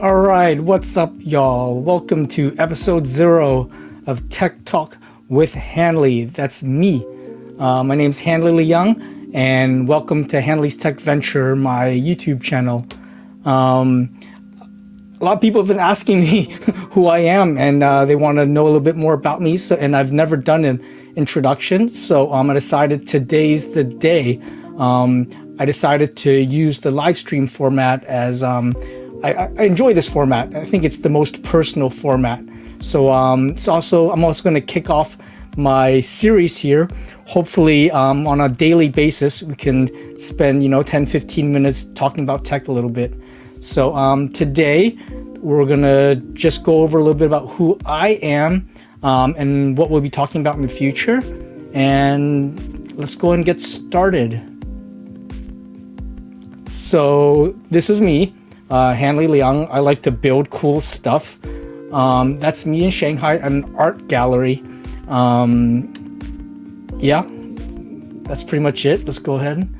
All right, what's up, y'all? Welcome to episode 0 of Tech Talk with Hanley. That's me. My name's Hanley Liang, and welcome to Hanley's TechVenture, my YouTube channel. A lot of people have been asking me who I am, and they want to know a little bit more about me. And I've never done an introduction, so I decided today's the day. I decided to use the live stream format as I enjoy this format. I think it's the most personal format. So I'm also going to kick off my series here. Hopefully on a daily basis, we can spend 10-15 minutes talking about tech a little bit. So today we're gonna just go over a little bit about who I am and what we'll be talking about in the future. And let's go and get started. So this is me. Hanley Liang. I like to build cool stuff. That's me in Shanghai, an art gallery. Yeah, that's pretty much it. Let's go ahead.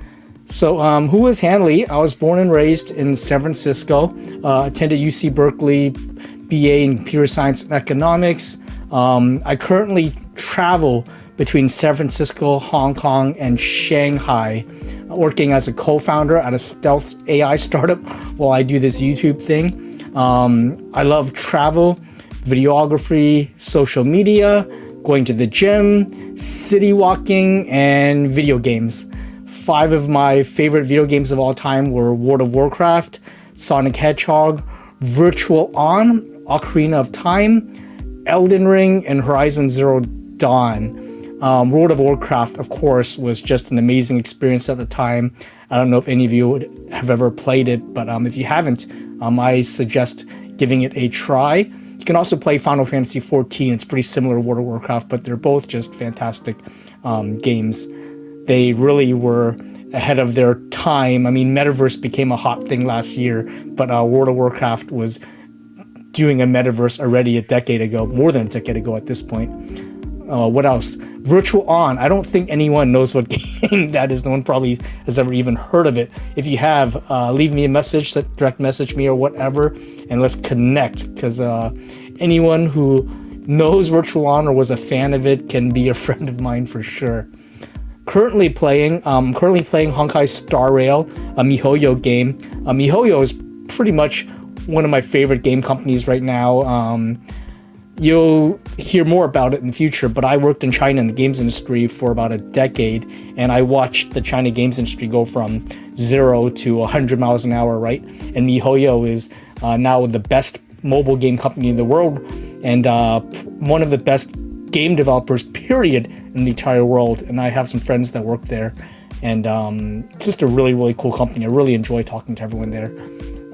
So who is Hanley? I was born and raised in San Francisco, attended UC Berkeley, BA in computer science and economics. I currently travel between San Francisco, Hong Kong, and Shanghai, working as a co-founder at a stealth AI startup while I do this YouTube thing. I love travel, videography, social media, going to the gym, city walking, and video games. 5 of my favorite video games of all time were World of Warcraft, Sonic Hedgehog, Virtual On, Ocarina of Time, Elden Ring, and Horizon Zero Dawn. World of Warcraft, of course, was just an amazing experience at the time. I don't know if any of you have ever played it, but if you haven't, I suggest giving it a try. You can also play Final Fantasy XIV. It's pretty similar to World of Warcraft, but they're both just fantastic games. They really were ahead of their time. I mean, Metaverse became a hot thing last year, but World of Warcraft was doing a Metaverse already a decade ago, more than a decade ago at this point. What else? Virtual On. I don't think anyone knows what game that is. No one probably has ever even heard of it. If you have, leave me a message, direct message me or whatever, and let's connect, because anyone who knows Virtual On or was a fan of it can be a friend of mine for sure. Currently playing Honkai Star Rail, a MiHoYo game. MiHoYo is pretty much one of my favorite game companies right now. You'll hear more about it in the future, but I worked in China in the games industry for about a decade, and I watched the China games industry go from 0 to 100 miles an hour, right? And MiHoYo is now the best mobile game company in the world, and one of the best game developers, period, in the entire world. And I have some friends that work there, and it's just a really, really cool company. I really enjoy talking to everyone there.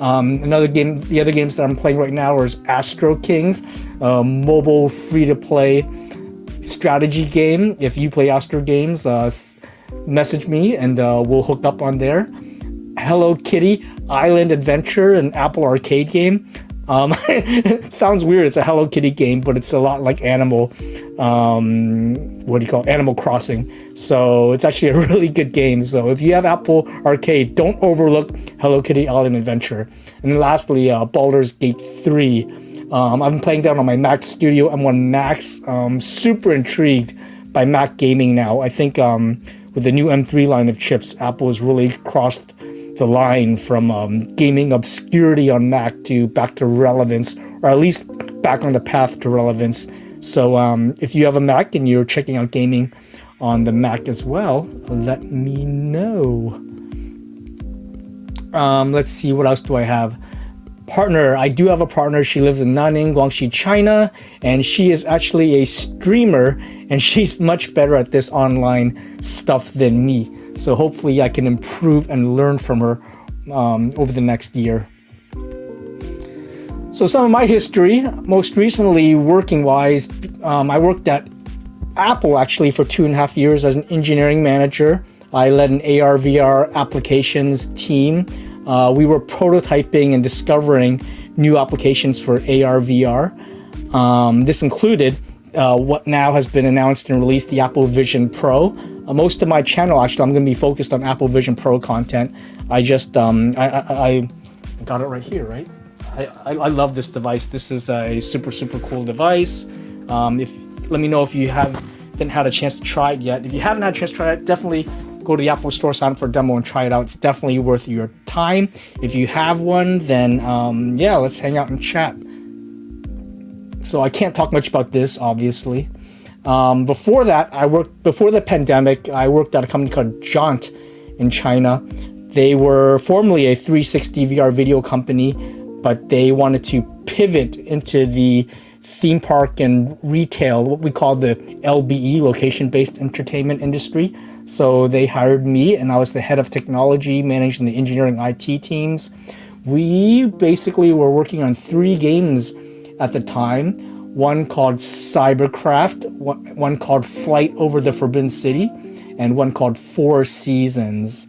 The other games that I'm playing right now is Astro Kings, a mobile free-to-play strategy game. If you play Astro games, message me and we'll hook up on there. Hello Kitty Island Adventure, an Apple Arcade game. It sounds weird. It's a Hello Kitty game, but it's a lot like Animal Crossing. So it's actually a really good game. So if you have Apple Arcade, don't overlook Hello Kitty Island Adventure. And then lastly, Baldur's Gate 3. I've been playing that on my Mac Studio M1 Max. Super intrigued by Mac gaming now. I think with the new M3 line of chips, Apple has really crossed the line from gaming obscurity on Mac to back to relevance, or at least back on the path to relevance. So if you have a Mac and you're checking out gaming on the Mac as well, let me know. Let's see, what else do I have? Partner. I do have a partner. She lives in Nanning, Guangxi, China, and she is actually a streamer, and she's much better at this online stuff than me. So hopefully I can improve and learn from her over the next year. So some of my history, most recently working-wise, I worked at Apple actually for 2.5 years as an engineering manager. I led an AR/VR applications team. We were prototyping and discovering new applications for AR/VR. This included what now has been announced and released, the Apple Vision Pro. Most of my channel, actually, I'm going to be focused on Apple Vision Pro content. I got it right here, right? I love this device. This is a super cool device. If let me know if you haven't had a chance to try it yet. If you haven't had a chance to try it, definitely go to the Apple Store, sign up for a demo, and try it out. It's definitely worth your time. If you have one, then yeah, let's hang out and chat. So I can't talk much about this, obviously. Before that, before the pandemic, I worked at a company called Jaunt in China. They were formerly a 360 VR video company, but they wanted to pivot into the theme park and retail, what we call the LBE, location-based entertainment industry. So they hired me, and I was the head of technology, managing the engineering IT teams. We basically were working on 3 games at the time. One called Cybercraft, one called Flight Over the Forbidden City, and one called Four Seasons.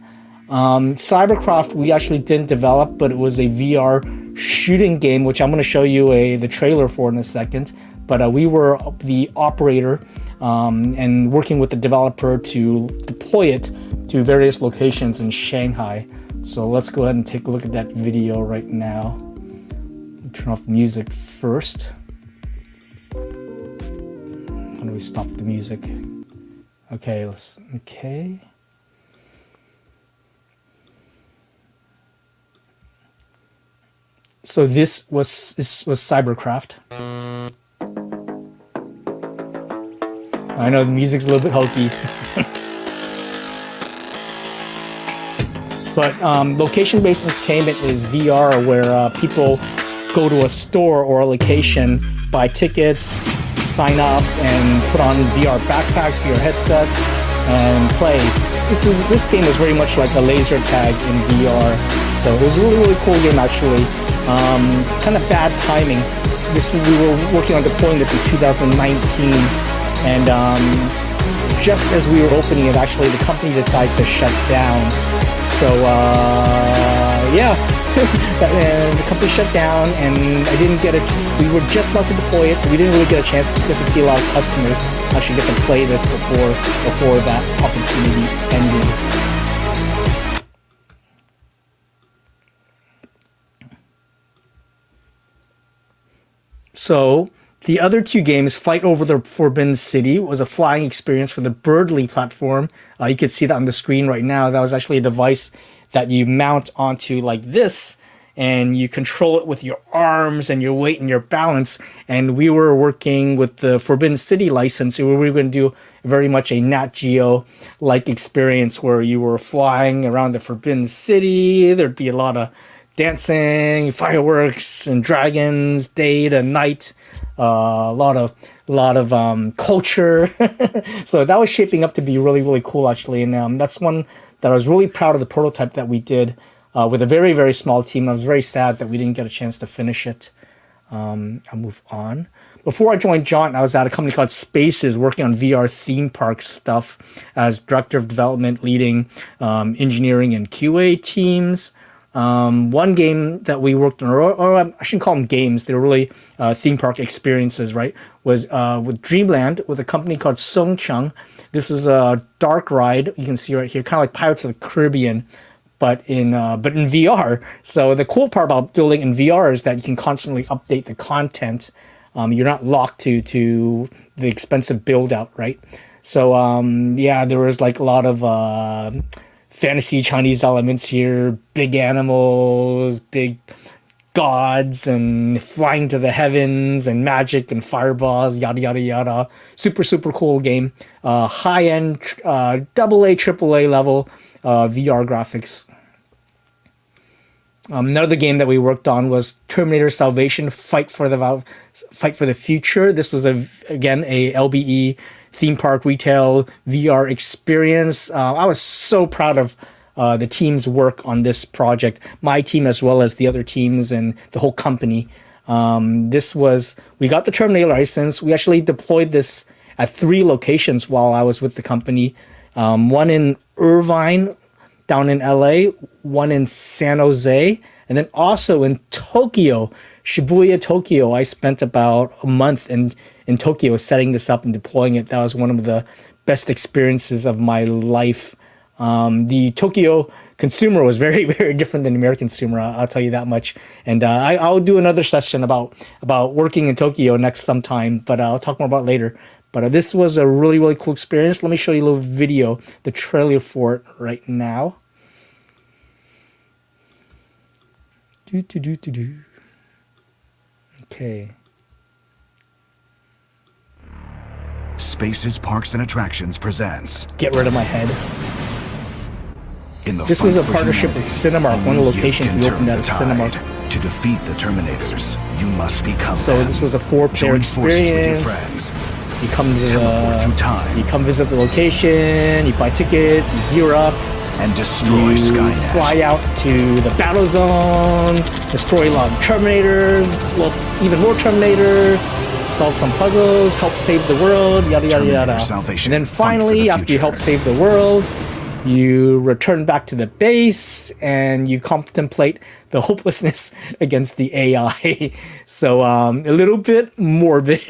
Cybercraft we actually didn't develop, but it was a VR shooting game, which I'm going to show you the trailer for in a second. But we were the operator and working with the developer to deploy it to various locations in Shanghai. So let's go ahead and take a look at that video right now. Turn off the music first. How do we stop the music? Okay, okay. So this was Cybercraft. I know the music's a little bit hokey. But location-based entertainment is VR, where people go to a store or a location, buy tickets, sign up, and put on VR backpacks, VR headsets, and play. This game is very much like a laser tag in VR. So it was a really cool game, actually. Kind of bad timing. We were working on deploying this in 2019, and just as we were opening it, actually, the company decided to shut down. So yeah, and the company shut down, and I didn't get it. We were just about to deploy it, so we didn't really get a chance to get to see a lot of customers actually get to play this before that opportunity ended. So the other 2 games, Flight Over the Forbidden City, was a flying experience for the Birdly platform. You can see that on the screen right now. That was actually a device that you mount onto like this, and you control it with your arms and your weight and your balance. And we were working with the Forbidden City license. We were going to do very much a Nat Geo-like experience where you were flying around the Forbidden City. There'd be a lot of dancing, fireworks, and dragons, day to night. A lot of culture. So that was shaping up to be really cool, actually. And that's one that I was really proud of, the prototype that we did with a very small team. I was very sad that we didn't get a chance to finish it. I'll move on. Before I joined Jaunt, I was at a company called Spaces, working on VR theme park stuff as director of development, leading engineering and QA teams. One game that we worked on, or I shouldn't call them games, they were really theme park experiences, right? Was with Dreamland with a company called Songcheng. This was a dark ride, you can see right here, kind of like Pirates of the Caribbean, but in VR. So the cool part about building in VR is that you can constantly update the content. You're not locked to the expensive build out, right? So yeah, there was like a lot of fantasy Chinese elements here, big animals, big gods, and flying to the heavens, and magic and fireballs, yada yada. Super cool game. High end AA, AAA level VR graphics. Another game that we worked on was Terminator Salvation: Fight for the Future. This was again a LBE theme park retail VR experience. I was so proud of the team's work on this project, my team as well as the other teams and the whole company. We got the Terminator license. We actually deployed this at 3 locations while I was with the company. One in Irvine, down in LA, one in San Jose, and then also in Tokyo, Shibuya, Tokyo. I spent about a month in Tokyo setting this up and deploying it. That was one of the best experiences of my life. The Tokyo consumer was very, very different than the American consumer. I'll tell you that much. And I'll do another session about working in Tokyo next sometime, but I'll talk more about it later. But this was a really, really cool experience. Let me show you a little video, the trailer for it right now. Okay. Spaces, Parks, and Attractions presents. Get rid of my head. This was a partnership with Cinemark, one of the locations we opened at Cinemark. To defeat the Terminators, you must become So them. this was a 4-player Join forces with your experience. friends. You come to Teleport through time. you come visit the location, you buy tickets, you gear up, And destroy you Skynet. fly out to the battle zone, destroy a lot of Terminators, well, even more Terminators, solve some puzzles, help save the world, yada yada Terminator yada. Salvation, And then fight for finally, the after you help future. save the world, you return back to the base and you contemplate the hopelessness against the AI. So a little bit morbid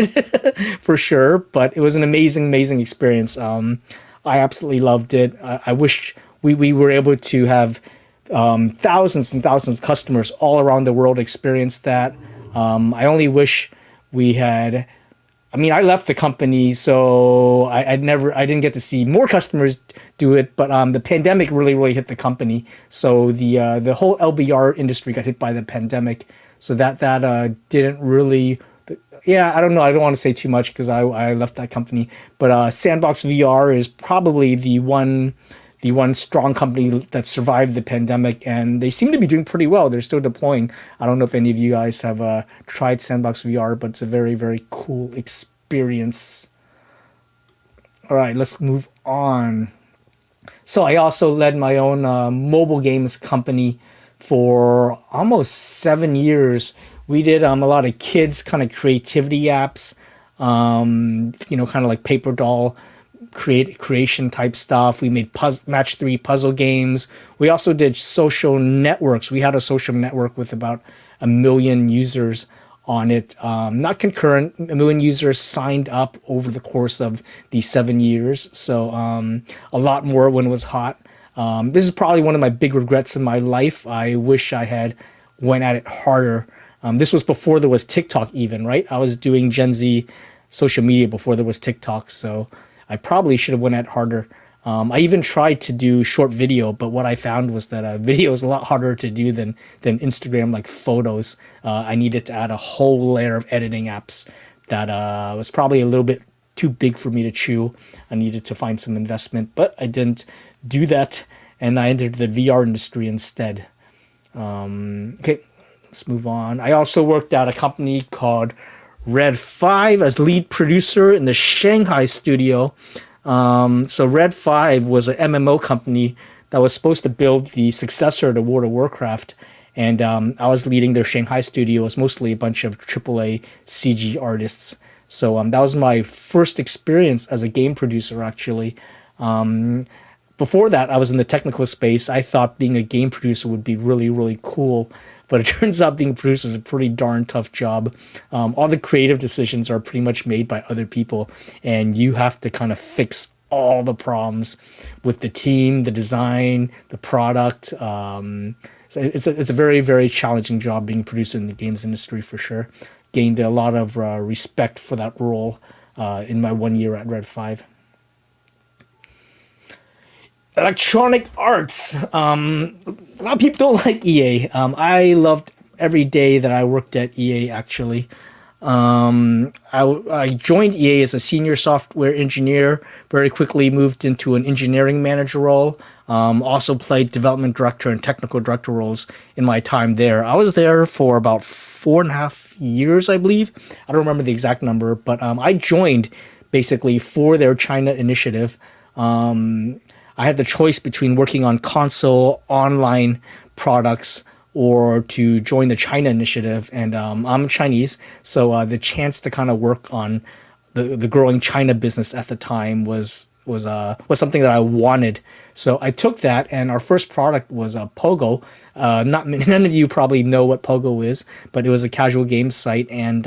for sure, but it was an amazing, amazing experience. I absolutely loved it. I wish we were able to have thousands and thousands of customers all around the world experience that. I only wish we had. I mean, I left the company, so I didn't get to see more customers do it. But the pandemic really, really hit the company. So the whole LBR industry got hit by the pandemic. So that didn't really. Yeah, I don't know. I don't want to say too much because I left that company. But Sandbox VR is probably the one strong company that survived the pandemic, and they seem to be doing pretty well. They're still deploying. I don't know if any of you guys have tried Sandbox VR, but it's a very, very cool experience. All right, let's move on. So I also led my own mobile games company for almost 7 years. We did a lot of kids kind of creativity apps, kind of like paper doll creation type stuff. We made match 3 puzzle games. We also did social networks. We had a social network with about 1 million users on it. Not concurrent, 1 million users signed up over the course of these 7 years. So a lot more when it was hot. This is probably one of my big regrets in my life. I wish I had went at it harder. This was before there was TikTok even, right? I was doing Gen Z social media before there was TikTok. So I probably should have went at harder. I even tried to do short video, but what I found was that video is a lot harder to do than Instagram, like photos. I needed to add a whole layer of editing apps that was probably a little bit too big for me to chew. I needed to find some investment, but I didn't do that, and I entered the VR industry instead. Okay, let's move on. I also worked at a company called Red 5 as lead producer in the Shanghai studio. So Red 5 was an MMO company that was supposed to build the successor to World of Warcraft. And I was leading their Shanghai studio. It was mostly a bunch of AAA CG artists. So that was my first experience as a game producer, actually. Before that, I was in the technical space. I thought being a game producer would be really, really cool. But it turns out being a producer is a pretty darn tough job. All the creative decisions are pretty much made by other people, and you have to kind of fix all the problems with the team, the design, the product. So it's a very, very challenging job being a producer in the games industry for sure. Gained a lot of respect for that role in my 1 year at Red 5. Electronic Arts. A lot of people don't like EA. I loved every day that I worked at EA, actually. I joined EA as a senior software engineer, very quickly moved into an engineering manager role, also played development director and technical director roles in my time there. I was there for about 4.5 years, I believe. I don't remember the exact number, but I joined basically for their China initiative. I had the choice between working on console online products or to join the China initiative. And I'm Chinese, so the chance to kind of work on the growing China business at the time was something that I wanted. So I took that, and our first product was Pogo. None of you probably know what Pogo is, but it was a casual game site, and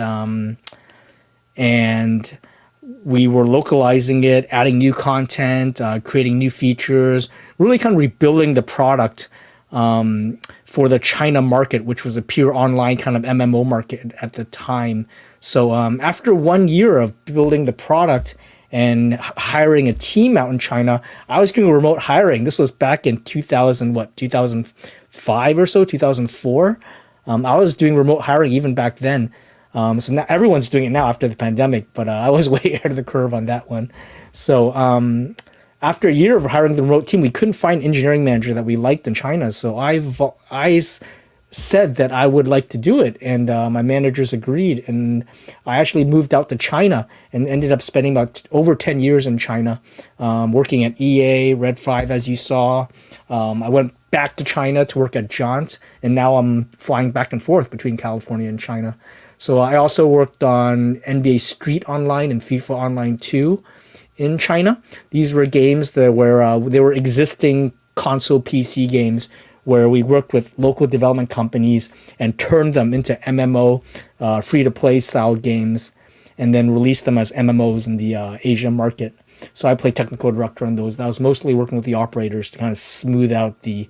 we were localizing it, adding new content, creating new features, really kind of rebuilding the product for the China market, which was a pure online kind of MMO market at the time. So after 1 year of building the product and hiring a team out in China, I was doing remote hiring. This was back in 2005 or so, 2004. I was doing remote hiring even back then. So now everyone's doing it now after the pandemic, but I was way ahead of the curve on that one. So after a year of hiring the remote team, we couldn't find engineering manager that we liked in China. So I said that I would like to do it, and my managers agreed. And I actually moved out to China and ended up spending about over 10 years in China, working at EA, Red 5, as you saw. I went back to China to work at Jaunt, and now I'm flying back and forth between California and China. So I also worked on NBA Street Online and FIFA Online 2 in China. These were games that were they were existing console PC games where we worked with local development companies and turned them into MMO, free-to-play style games, and then released them as MMOs in the Asia market. So I played technical director on those. I was mostly working with the operators to kind of smooth out the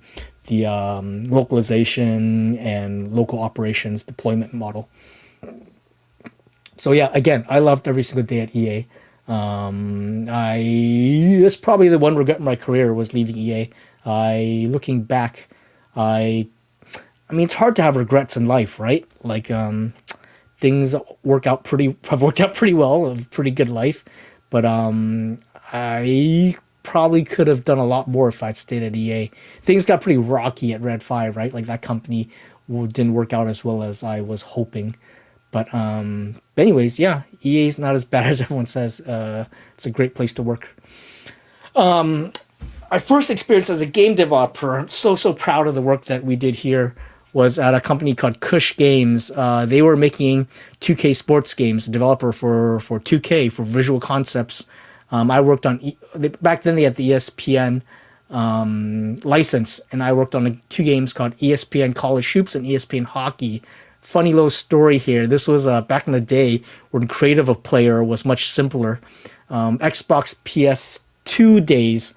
localization and local operations deployment model. So yeah, again, I loved every single day at EA. That's probably the one regret in my career was leaving EA. Looking back, I mean, it's hard to have regrets in life, right? Like, things have worked out pretty well, a pretty good life. But I probably could have done a lot more if I'd stayed at EA. Things got pretty rocky at Red 5, right? Like that company didn't work out as well as I was hoping. But anyways, yeah, EA is not as bad as everyone says. It's a great place to work. My first experience as a game developer, I'm so proud of the work that we did here, was at a company called Kush Games. They were making 2K sports games, a developer for 2K, for Visual Concepts. I worked on, back then they had the ESPN license, and I worked on 2 games called ESPN College Hoops and ESPN Hockey. Funny little story here. This was back in the day when creative of player was much simpler. Xbox PS2 days,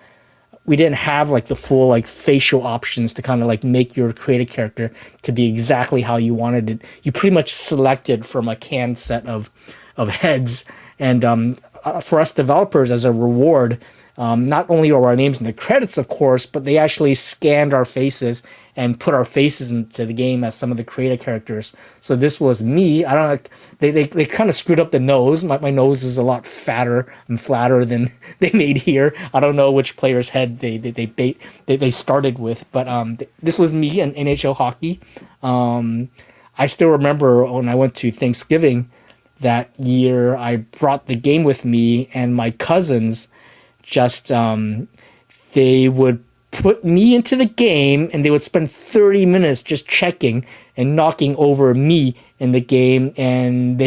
we didn't have like the full like facial options to kind of like make your creative character to be exactly how you wanted it. You pretty much selected from a canned set of heads. And for us developers, as a reward, not only are our names in the credits, of course, but they actually scanned our faces and put our faces into the game as some of the creative characters. So this was me. I don't know, they kind of screwed up the nose. My nose is a lot fatter and flatter than they made here. I don't know which player's head they started with, but this was me in NHL hockey. I still remember when I went to Thanksgiving that year, I brought the game with me, and my cousins just they would put me into the game, and they would spend 30 minutes just checking and knocking over me in the game, and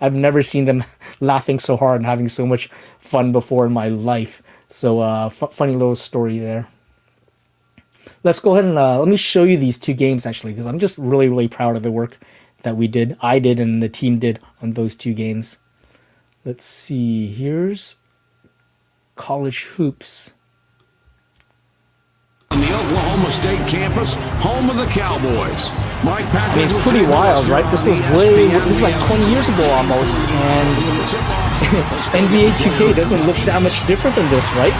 I've never seen them laughing so hard and having so much fun before in my life. So funny little story there. Let's go ahead and let me show you these 2 games actually, because I'm just really proud of the work that I did and the team did on those 2 games. Let's see, here's College Hoops. On the Oklahoma State campus, home of the Cowboys. Mike Patrick, I mean, it's pretty wild, right? This was like 20 years ago almost, and NBA 2K doesn't look that much different than this, right?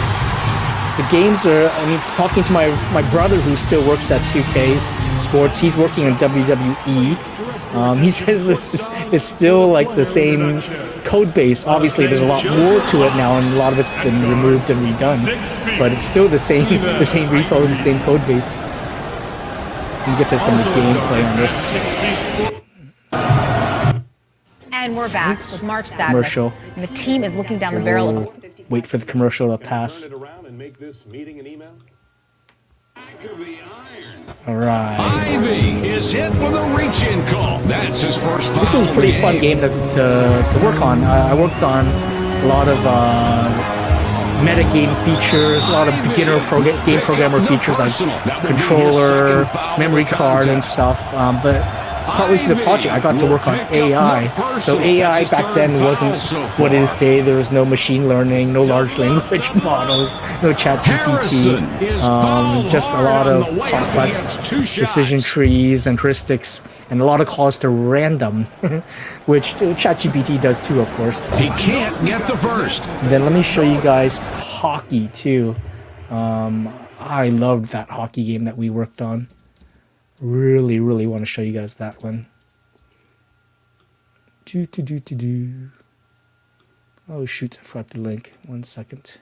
The games are, I mean, talking to my brother who still works at 2K Sports, he's working on WWE. He says it's still like the same code base. Obviously, there's a lot more to it now, and a lot of it's been removed and redone. But it's still the same repos, the same code base. You get to some gameplay on this. And we're back with March Sadness. Commercial. And the team is looking down the barrel of wait for the commercial to pass. All right. Ivy is hit with a reach-in call. That's his first foul. This was a pretty fun game to work on. I worked on a lot of meta game features, a lot of beginner game programmer features like controller, memory card, and stuff. But partly through the project, I got to work on AI. So AI back then wasn't what it is today. There was no machine learning, no large language models, no chat GPT, just a lot of complex decision trees and heuristics, and a lot of calls to random, which ChatGPT does too, of course. He can't get the first. And then let me show you guys hockey too. I loved that hockey game that we worked on. Really, really want to show you guys that one. Oh shoot, I forgot the link. 1 second.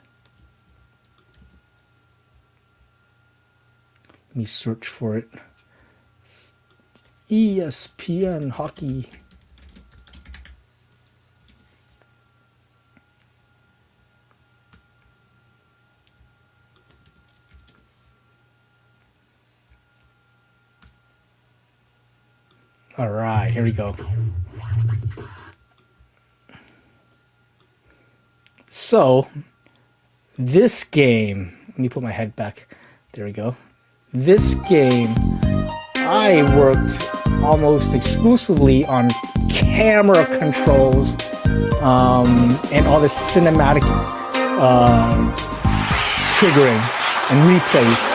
Let me search for it. ESPN hockey. All right, here we go. So, this game, let me put my head back. There we go. This game, I worked almost exclusively on camera controls and all the cinematic triggering and replays.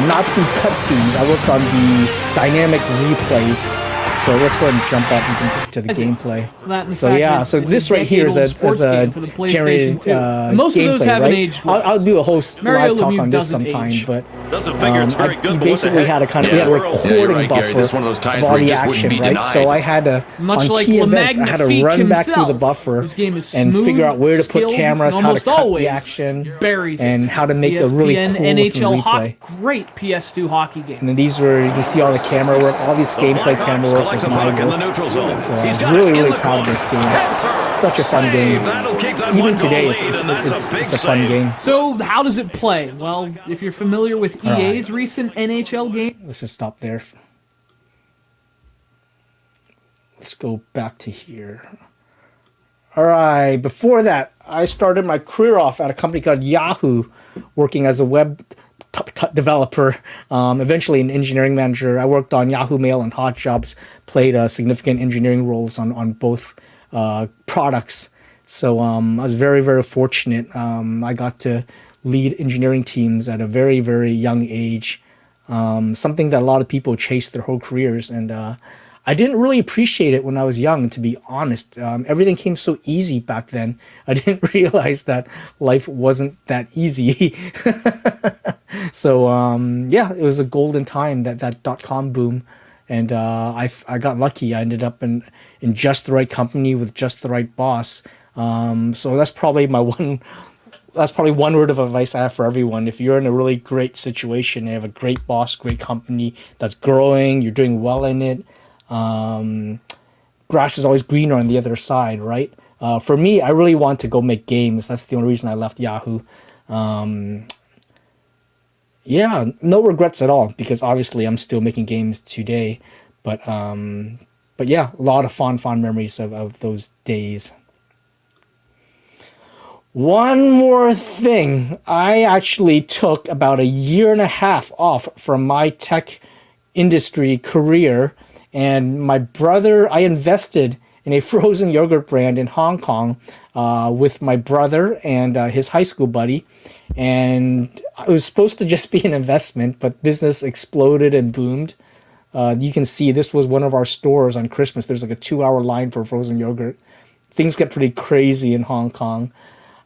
Not the cutscenes. I worked on the dynamic replays. So let's go ahead and jump up to the gameplay. So yeah, so this right here is a generated gameplay, right? I'll do a whole live talk on this sometime, but we basically had a kind of, we had a recording buffer of all the action, right? So I had to, on key events, I had to run back through the buffer and figure out where to put cameras, how to cut the action, and how to make a really cool NHL replay. Great PS2 hockey game. And then these were, you can see all the camera work, all this gameplay camera work was my work. So I'm really, really proud of this game. Such a fun game. Even today, it's a fun game. So how does it play? Well, if you're familiar with EA's recent NHL game, let's just stop there. Let's go back to here. All right, before that, I started my career off at a company called Yahoo, working as a web developer, eventually an engineering manager. I worked on Yahoo Mail and Hot Jobs, played significant engineering roles on both products. So I was very, very fortunate. I got to lead engineering teams at a very, very young age, something that a lot of people chase their whole careers. And I didn't really appreciate it when I was young, to be honest. Everything came so easy back then. I didn't realize that life wasn't that easy. So yeah, it was a golden time, that .com boom. And I got lucky. I ended up in just the right company with just the right boss. So that's probably one word of advice I have for everyone. If you're in a really great situation, you have a great boss, great company that's growing, you're doing well in it, grass is always greener on the other side, right? For me, I really want to go make games. That's the only reason I left Yahoo. Yeah, no regrets at all, because obviously I'm still making games today. But yeah, a lot of fond memories of those days. One more thing. I actually took about a year and a half off from my tech industry career, and my brother, I invested in a frozen yogurt brand in Hong Kong with my brother and his high school buddy. And it was supposed to just be an investment, but business exploded and boomed. You can see this was one of our stores on Christmas. There's like a 2-hour line for frozen yogurt. Things get pretty crazy in Hong Kong.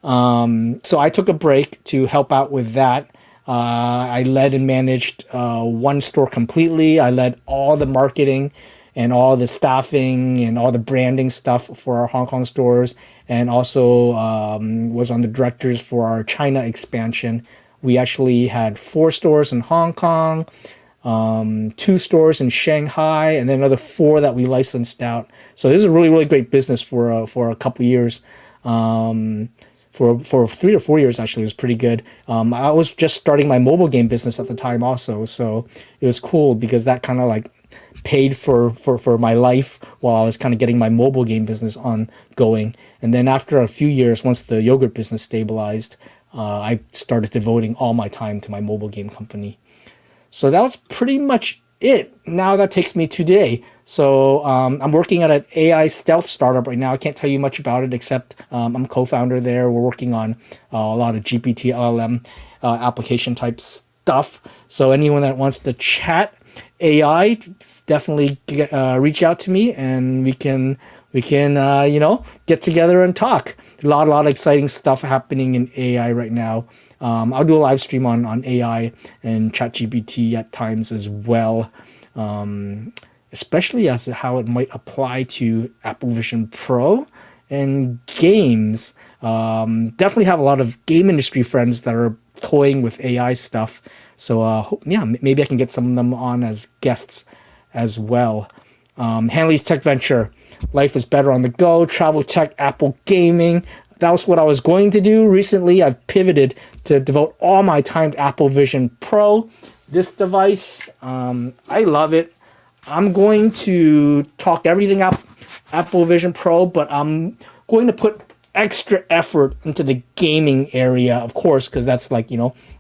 So I took a break to help out with that. I led and managed one store completely. I led all the marketing and all the staffing and all the branding stuff for our Hong Kong stores, and also was on the directors for our China expansion. We actually had 4 stores in Hong Kong, 2 stores in Shanghai, and then another 4 that we licensed out. So this is a really, really great business for a couple years. For 3 or 4 years, actually, it was pretty good. I was just starting my mobile game business at the time also, so it was cool because that kind of like paid for my life while I was kind of getting my mobile game business on going. And then after a few years, once the yogurt business stabilized, I started devoting all my time to my mobile game company. So that was pretty much it. Now that takes me to today. So I'm working at an AI stealth startup right now. I can't tell you much about it except I'm co-founder there. We're working on a lot of GPT LLM application type stuff. So anyone that wants to chat AI, definitely reach out to me, and we can get together and talk. A lot of exciting stuff happening in AI right now. I'll do a live stream on AI and ChatGPT at times as well, especially as to how it might apply to Apple Vision Pro and games. Definitely have a lot of game industry friends that are toying with AI stuff. So maybe I can get some of them on as guests as well. Hanley's TechVenture. Life is better on the go. Travel tech, Apple gaming. That was what I was going to do. Recently, I've pivoted to devote all my time to Apple Vision Pro. This device, I love it. I'm going to talk everything up Apple Vision Pro, but I'm going to put extra effort into the gaming area, of course, because that's like,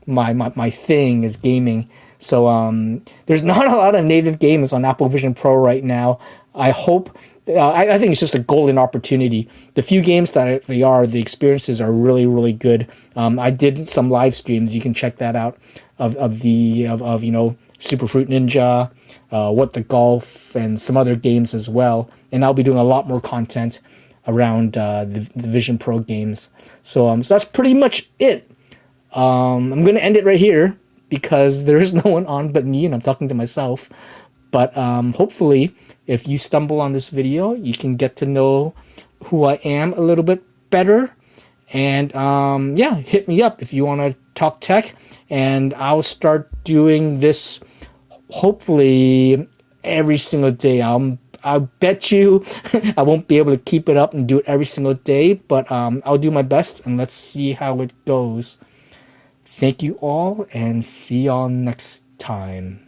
my thing is gaming. So there's not a lot of native games on Apple Vision Pro right now. I hope, I think it's just a golden opportunity. The few games that the experiences are really, really good. I did some live streams. You can check that out of Super Fruit Ninja, What the Golf, and some other games as well. And I'll be doing a lot more content around the Vision Pro games. So that's pretty much it. I'm going to end it right here because there is no one on but me, and I'm talking to myself. But hopefully, if you stumble on this video, you can get to know who I am a little bit better. And hit me up if you want to talk tech. And I'll start doing this hopefully every single day. I bet you I won't be able to keep it up and do it every single day, but I'll do my best, and let's see how it goes. Thank you all, and see y'all next time.